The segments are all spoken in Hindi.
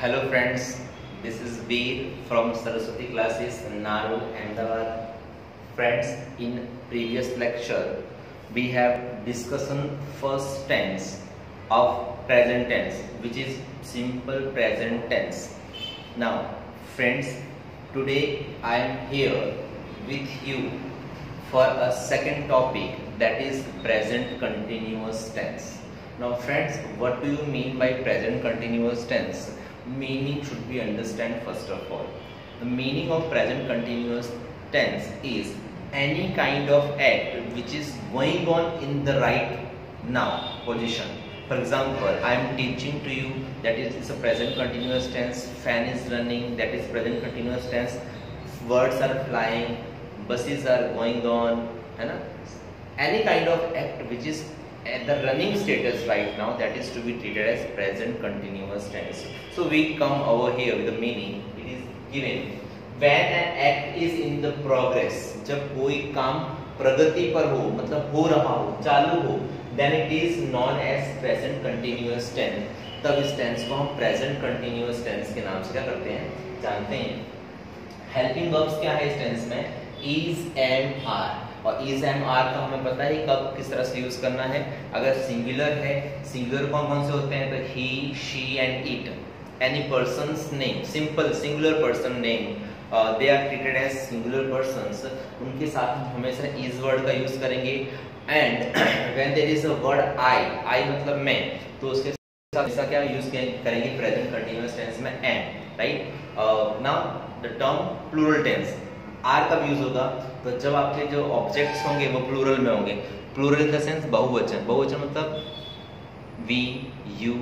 Hello friends, this is Veer from Saraswati classes Narul, Ahmedabad. Friends, in previous lecture we have discussion first tense of present tense, which is simple present tense. Now friends, today I am here with you for a second topic, that is present continuous tense. Now friends, what do you mean by present continuous tense? Meaning should be understand first of all. The meaning of present continuous tense is any kind of act which is going on in the right now position. For example, I am teaching to you, that is it's a present continuous tense. Fan is running, that is present continuous tense. Birds are flying, buses are going on, any kind of act which is at the running status right now, that is to be treated as present continuous tense. So we come over here with the meaning. It is given when an act is in the progress. जब कोई काम प्रगति पर हो, मतलब हो रहा हो, चालू हो, then it is known as present continuous tense. तब इस tense को हम present continuous tense के नाम से क्या करते हैं, जानते हैं. Helping verbs क्या है इस tense में? Is, am, are. और इज एम आर का हमें पता है कब किस तरह से यूज करना है. अगर सिंगुलर है, सिंगुलर कौन कौन से होते हैं, तो ही, she and it. Any person's name, simple singular person name, they are treated as singular persons. उनके साथ हम हमेशा इज वर्ड का यूज करेंगे. And when there is a word I, I मतलब मैं, तो उसके साथ हमेशा क्या यूज करेंगे प्रेजेंट कंटीन्यूअस टेंस में am. Right. Now the term plural tense, are कब यूज होगा, तो जब आपके जो ऑब्जेक्ट्स होंगे वो प्लूरल में होंगे. प्लूरल इन द सेंस बहुवचन. बहुवचन मतलब वी, यू,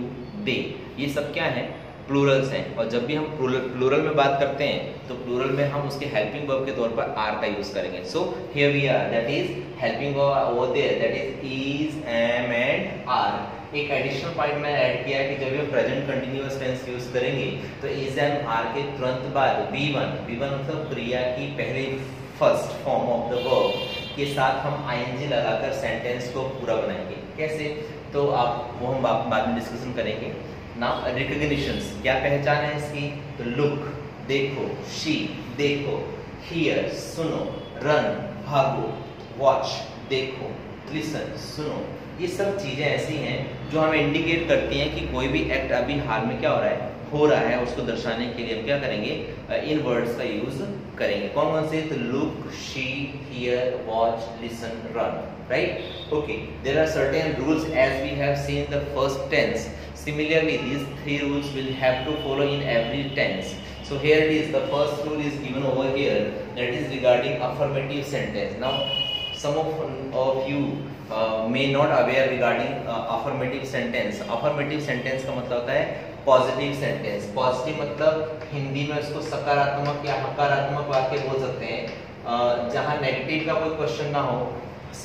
दे, ये सब क्या है, प्लूरल्स हैं. और जब भी हम प्लूरल में बात करते हैं तो प्लूरल में हम उसके हेल्पिंग वर्ब के तौर पर आर का यूज करेंगे. So here we are, that is helping verb over there, that is is, am and are. एक एडिशनल पॉइंट मैंने ऐड किया है कि जब हम प्रेजेंट कंटीन्यूअस टेंस यूज करेंगे तो इज एंड आर के तुरंत बाद V1 मतलब क्रिया की पहली first form of the verb के साथ हम ing लगाकर सेंटेंस को पूरा बनाएंगे. कैसे, तो आप वो हम बाद में डिस्कशन करेंगे. नाउ रिकॉग्निशंस, क्या पहचान है इसकी, तो लुक देखो, शी देखो, हियर सुनो, रन भागो, वॉच देखो, लिसन सुनो. ये सब चीजें ऐसी हैं जो हमें इंडिकेट करती हैं कि कोई भी एक्ट अभी हाल में क्या हो रहा है, उसको दर्शाने के लिए हम क्या करेंगे, इन वर्ड्स का यूज करेंगे. कौन कौन से, तो look, she, here, watch, listen, run. Right. Okay, there are certain rules as we have seen the first tense. Similarly, these three rules will have to follow in every tense. So here it is, the first rule is given over here, that is regarding affirmative sentence. Now, some of you may not aware regarding affirmative sentence. Affirmative sentence का मतलब होता है पॉजिटिव सेंटेंस. पॉजिटिव मतलब हिंदी में उसको सकारात्मक या नकारात्मक वाक्य बोल सकते हैं. जहाँ नेगेटिव का कोई क्वेश्चन ना हो,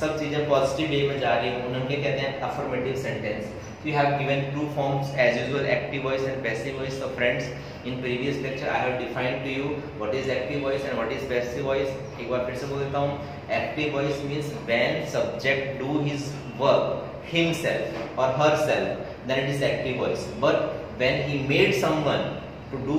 सब चीजें पॉजिटिव वे में जा रही हो, उन्हें क्या कहते हैं, affirmative sentence. You have given two forms as usual, active voice and passive voice. So friends, in previous lecture I have defined to you what is active voice and what is passive voice. एक बार फिर से बोल देता हूँ. Active voice means when subject do his work himself or herself, then it is active voice. But when he made someone to do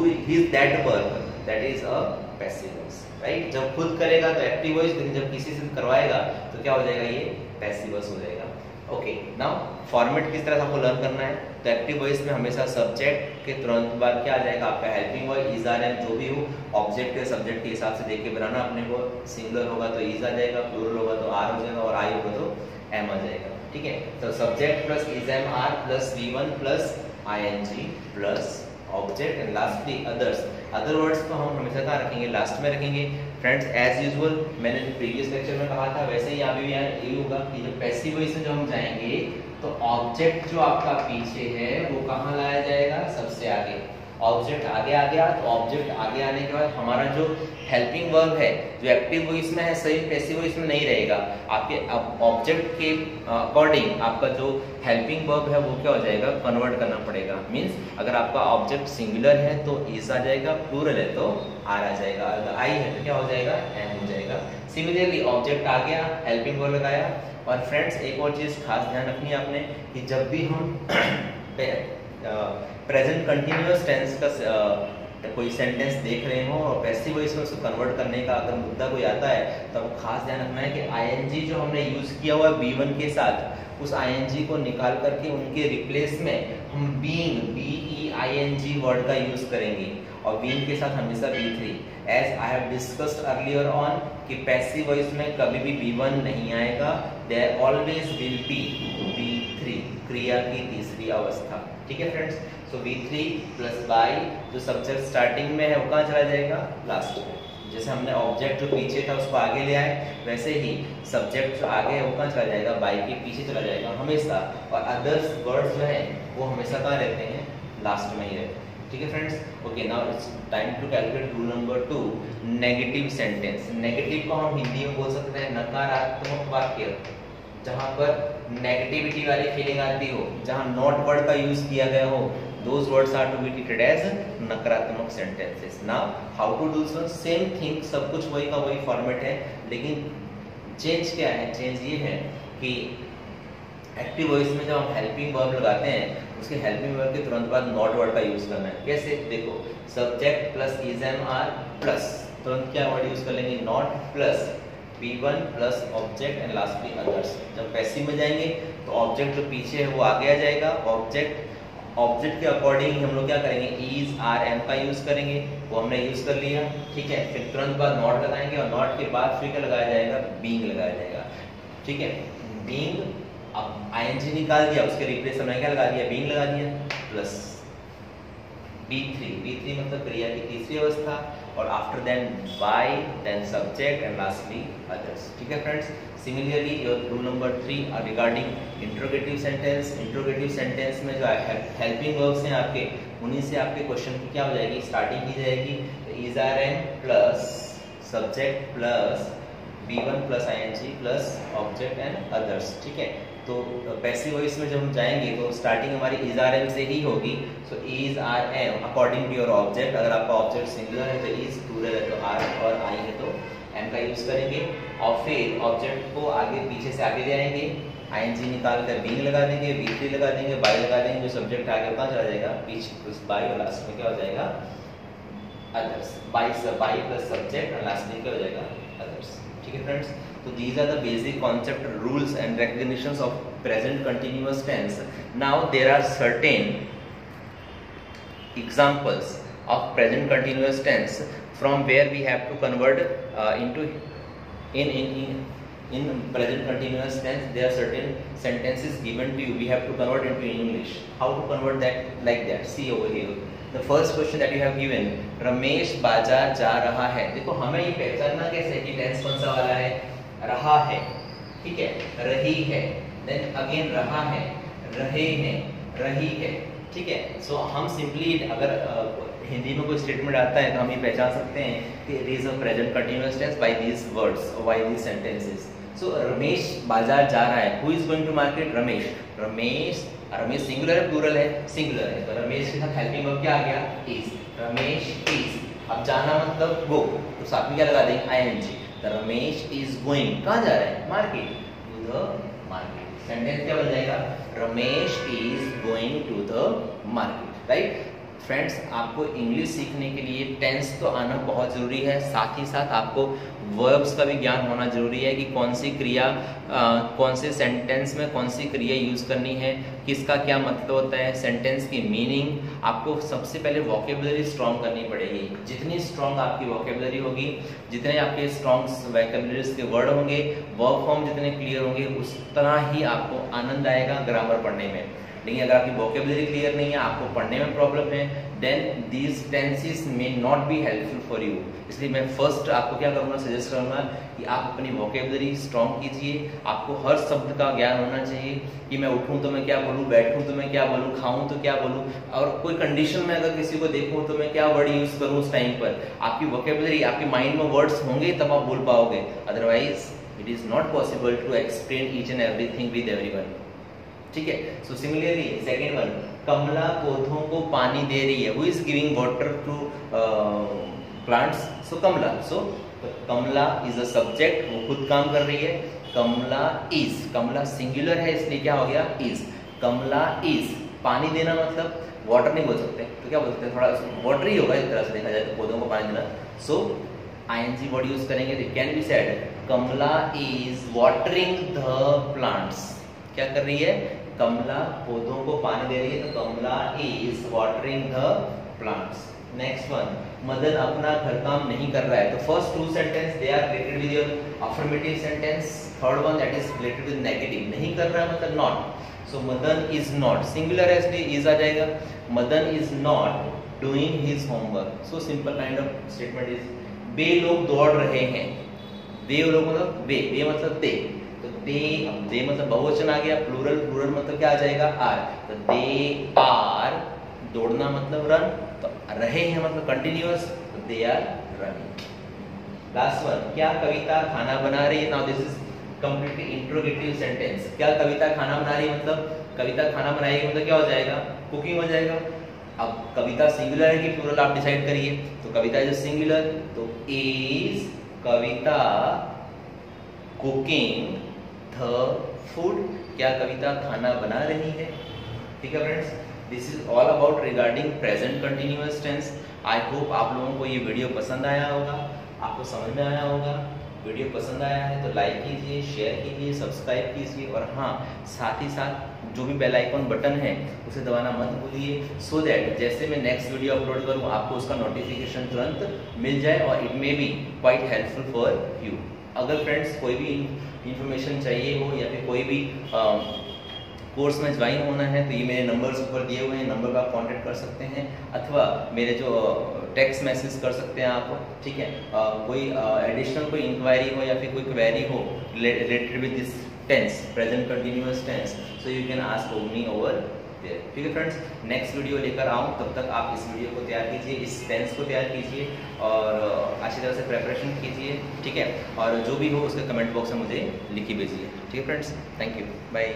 that work, that is a passive voice. Right? जब खुद करेगा तो active voice, लेकिन जब किसी से करवाएगा तो क्या हो जाएगा, ये passive voice हो जाएगा. ओके, नाउ फॉर्मेट किस तरह से आपको लर्न करना है, तो एक्टिव वॉइस में हमेशा सब्जेक्ट के तुरंत बाद क्या आ जाएगा, आपका helping verb, is, are, am जो भी हो, ऑब्जेक्ट के सब्जेक्ट के हिसाब से देख के बनाना अपने को. सिंगुलर होगा तो इज आ जाएगा, प्लूरल होगा तो आर हो जाएगा, और आई होगा तो एम आ जाएगा. ठीक है. तो subject plus is, am, are plus V1 plus ing plus object and lastly others. Other words को हम हमेशा कहाँ रखेंगे, लास्ट में रखेंगे. फ्रेंड्स, एज यूजुअल मैंने प्रीवियस लेक्चर में कहा था, वैसे ही अभी यहाँ ये होगा कि जब पैसिव वॉइस में जो हम जाएंगे तो ऑब्जेक्ट जो आपका पीछे है वो कहाँ लाया जाएगा, सबसे आगे. ऑब्जेक्ट आगे आ गया तो ऑब्जेक्ट आगे आने के बाद हमारा जो हेल्पिंग वर्ब है जो एक्टिव वॉइस में है, सही पैसिव वॉइस में नहीं रहेगा. आपके ऑब्जेक्ट के अकॉर्डिंग आपका जो हेल्पिंग वर्ब है वो क्या हो जाएगा, कन्वर्ट करना पड़ेगा. मींस अगर आपका ऑब्जेक्ट सिंगुलर है तो इज आ जाएगा, प्लूरल है तो आर आ जाएगा, अगर आई है तो क्या हो जाएगा, एम हो जाएगा. सिमिलरली ऑब्जेक्ट आ गया, हेल्पिंग वर्ब लगाया. और फ्रेंड्स, एक और चीज खास ध्यान रखनी है आपने कि जब भी हम प्रेजेंट कंटिन्यूअस टेंस का कोई सेंटेंस देख रहे हो और पैसिव वॉइस में उसको कन्वर्ट करने का अगर मुद्दा कोई आता है तो खास ध्यान रखना है कि आईएनजी जो हमने यूज किया हुआ है B1 के साथ, उस आईएनजी को निकाल करके उनके रिप्लेस में हम बीइंग BEING वर्ड का यूज करेंगे और बीइंग के साथ हमेशा B3। As I have discussed earlier on कि पैसिव वॉइस में कभी भी B1 नहीं आएगा, there always will be B3, क्रिया की तीसरी अवस्था। ठीक है friends, so B3 plus by जो सब्जेक्ट स्टार्टिंग में है वो कहाँ चला जाएगा, लास्ट में। जैसे हमने ऑब्जेक्ट जो पीछे था उसको आगे ले आए, वैसे ही सब्जेक्ट जो आगे है वो कहाँ चला जाएगा, बाई के पीछे चला जाएगा हमेशा, और अदर्स वर्ड्स जो है वो हमेशा कहाँ रहते हैं, लास्ट में ही रहते हैं। ठीक है friends, okay now it's time to calculate rule number 2, negative sentence. Negative को हम हिंदी में बोल सकते हैं नकारात्मक वाक्य, जहाँ पर नेगेटिविटी वाली फीलिंग आती हो, जहाँ नॉट वर्ड का यूज किया गया हो, those words are to be treated as नकारात्मक sentences. Now how to do so? Same thing, सब कुछ वही का वही फॉर्मेट है, लेकिन चेंज क्या है, चेंज ये है कि एक्टिव वॉइस में जब हम हेल्पिंग वर्ब लगाते हैं उसके हेल्पिंग वर्ब के तुरंत बाद नॉट वर्ड का यूज करना है। कैसे, देखो subject plus is am are plus तुरंत क्या वर्ड यूज कर लेंगे, not plus B1 plus object and lastly others. जब पैसिव में जाएंगे तो ऑब्जेक्ट जो पीछे है वो आगे आ जाएगा, ऑब्जेक्ट के अकॉर्डिंग हम लोग क्या करेंगे, इज आर एम का यूज करेंगे, वो हमने यूज कर लिया। ठीक है, फिर तुरंत बाद नॉट लगाएंगे और नॉट के बाद फिर क्या लगाया जाएगा, बीइंग लगाया जाएगा। ठीक है, बीइंग, अब आईएनजी निकाल दिया, उसके रिप्लेस हमने क्या लगा दिया, बीइंग लगा दिया, प्लस B3 मतलब क्रिया की तीसरी अवस्था, और after then by, then subject and lastly others. ठीक है friends, similarly your rule number 3 regarding interrogative sentence. Interrogative sentence में जो हेल्पिंग वर्ब्स हैं आपके, उन्हीं से आपके क्वेश्चन की क्या हो जाएगी, स्टार्टिंग की जाएगी। Is are am plus subject plus B1 plus ING plus object and others. ठीक है, तो पैसिव वॉइस में जब हम जाएंगे तो स्टार्टिंग हमारी इज आर एम से ही होगी। So is are am according to your object, अगर आपका ऑब्जेक्ट सिंगुलर है तो इज, प्लूरल है तो आर, और आई है तो एम का यूज करेंगे। और फिर ऑब्जेक्ट को आगे पीछे से आगे ले आएंगे, ING निकाल कर बीइंग लगा देंगे, B3 लगा देंगे, बाय लगा देंगे, जो सब्जेक्ट आगे कहाँ चला जाएगा, पीछे प्लस बाय, और लास्ट में क्या हो जाएगा, अदर्स। बाय प्लस सब्जेक्ट और लास्ट में क्या हो जाएगा, अदर्स। ठीक है friends, so these are the basic concept, rules and recognitions of present continuous tense. Now there are certain examples of present continuous tense from where we have to convert into in present continuous tense. There are certain sentences given to you, we have to convert into English. How to convert that, like that, see over here. The first question that you have given, Ramesh बाजार जा रहा है। देखो हमें ये पहचानना कैसे है कि टेंस कौन सा वाला है, रहा है। ठीक है, रही है, देन अगेन रहा है, रहे हैं, रही है। ठीक है, सो हम सिंपली अगर हिंदी में कोई स्टेटमेंट आता है तो हम ये पहचान सकते हैं कि it is a present continuous tense by these words और by these sentences. So Ramesh बाजार जा रहा है, who is going to market, Ramesh. Ramesh singular है, प्लूरल है, सिंगुलर है, तो रमेश के साथ हेल्पिंग वर्ब क्या आ गया, इज। रमेश इज, अब जाना मतलब गो, तो साथ में क्या लगा देंगे, ING। रमेश इज गोइंग, कहाँ जा रहा है, market, to the market. Sentence क्या बन जाएगा, Ramesh is going to the market. Right friends, आपको इंग्लिश सीखने के लिए टेंस तो आना बहुत ज़रूरी है, साथ ही साथ आपको वर्ब्स का भी ज्ञान होना जरूरी है कि कौन सी क्रिया कौन से सेंटेंस में कौन सी क्रिया यूज़ करनी है, किसका क्या मतलब होता है, सेंटेंस की मीनिंग। आपको सबसे पहले वोकेबलरी स्ट्रॉन्ग करनी पड़ेगी। जितनी स्ट्रॉन्ग आपकी वोकेबलरी होगी, जितने आपके स्ट्रॉन्ग वोकेबलरीज के वर्ड होंगे, वर्ब फॉर्म जितने क्लियर होंगे, उस तरह ही आपको आनंद आएगा ग्रामर पढ़ने में। लेकिन अगर आपकी वोकेबलरी क्लियर नहीं है, आपको पढ़ने में प्रॉब्लम है, then these tenses may not be helpful for you. इसलिए मैं फर्स्ट आपको क्या करूँगा, सजेस्ट करूँगा कि आप अपनी वोकेबलरी स्ट्रॉन्ग कीजिए। आपको हर शब्द का ज्ञान होना चाहिए कि मैं उठूँ तो मैं क्या बोलूँ, बैठूँ तो मैं क्या बोलूँ, खाऊँ तो क्या बोलूँ, और कोई कंडीशन में अगर किसी को देखूँ तो मैं क्या वर्ड यूज़ करूँ उस टाइम पर। आपकी वोकेबलरी, आपके माइंड में वर्ड्स होंगे तब आप बोल पाओगे, otherwise it is not possible to explain each and everything with everyone. ठीक है, so similarly second one, Kamla पौधों को पानी दे रही है, who is giving water to plants, so Kamla. So Kamla is a subject, वो खुद काम कर रही है। कमला इज, कमला सिंगुलर है इसलिए क्या हो गया, इज। कमला इज, पानी देना मतलब वाटर नहीं बोल सकते, तो क्या बोल सकते हैं, थोड़ा वाटर ही होगा एक तरह से देखा जाए तो, पौधों को पानी देना। सो आईएनजी वर्ड यूज करेंगे तो can be said Kamla is watering the plants. क्या कर रही है, कमला पौधों को पानी दे रही है, तो Kamala is watering the plants. Next one, Madan अपना घर काम नहीं कर रहा है। तो first two sentence they are related with your affirmative sentence, third one that is related with negative. नहीं कर रहा है मतलब not, so Madan is not, singular है इसलिए इज आ जाएगा, Madan is not doing his homework. So simple kind of statement is, वे लोग दौड़ रहे हैं, वे लोग मतलब वे मतलब दे, तो दे मतलब बहुवचन आ गया, प्लूरल मतलब क्या आ जाएगा, आर, तो दे आर, दौड़ना मतलब रन, तो रहे हैं मतलब कंटिन्यूअस, तो they are running. Last one, क्या कविता खाना बना रही है। Now this is completely interrogative sentence. क्या कविता खाना बना रही है मतलब, कविता खाना बनाएगी मतलब क्या हो जाएगा, कुकिंग हो जाएगा। अब कविता सिंगुलर है कि प्लूरल आप डिसाइड करिए, तो कविता इज सिंगुलर, तो is Kavita cooking the food, क्या कविता खाना बना रही है। ठीक है friends, this is all about regarding present continuous tense. I hope आप लोगों को ये वीडियो पसंद आया होगा, आपको समझ में आया होगा। वीडियो पसंद आया है तो लाइक कीजिए, शेयर कीजिए, सब्सक्राइब कीजिए, और हाँ साथ ही साथ जो भी बेल आइकॉन बटन है उसे दबाना मत भूलिए, सो दैट जैसे मैं नेक्स्ट वीडियो अपलोड करूँ आपको उसका नोटिफिकेशन तुरंत मिल जाए, और it may be quite helpful for you. अगर फ्रेंड्स कोई भी इंफॉर्मेशन चाहिए हो या फिर कोई भी कोर्स में ज्वाइन होना है तो ये मेरे नंबर्स ऊपर दिए हुए हैं, नंबर पर आप कांटेक्ट कर सकते हैं, अथवा मेरे जो टेक्स्ट मैसेज कर सकते हैं आप। ठीक है, कोई एडिशनल कोई इंक्वायरी हो या फिर कोई क्वेरी हो related with this tense, present continuous tense, so you can ask me over there. ठीक है फ्रेंड्स, नेक्स्ट वीडियो लेकर आऊँ, तब तक आप इस वीडियो को तैयार कीजिए, इस टेंस को तैयार कीजिए और अच्छी तरह से प्रेपरेशन कीजिए। ठीक है, और जो भी हो उसके कमेंट बॉक्स में मुझे लिखी भेजिए। ठीक है फ्रेंड्स, थैंक यू, बाय।